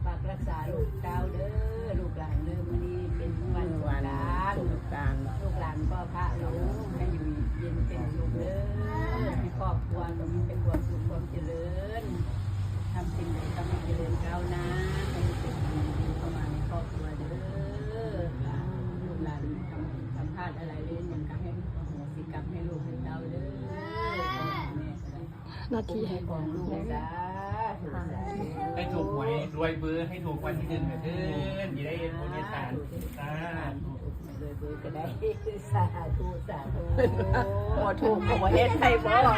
ฝากรักษาลูกเต้าเด้อลูกหลานเด้อมื้อนี้เป็นวันสงกรานต์ลูกหลานก็พระหลวงให้อยู่เย็นเป็นลูกเด้อให้ครอบครัวก็มีแต่ความสุขความเจริญทำสิ่งใดทำให้เจริญก้าวหน้าให้เป็นดีเข้ามาในครอบครัวเด้อลูกหลานทำพลาดอะไรเล่นอย่างก็ให้อโหสิกรรมให้ลูกให้เต้าเด้อนาที ให้ของลูกจ้า ให้ถูกหวยรวยเบอร์ให้ถูกวันที่ 1เถิดอย่าได้โมเดลสารรวยเบอร์ก็ได้สาธุสาธุ บ่ถูกก็บ่เฮ็ดให้บ่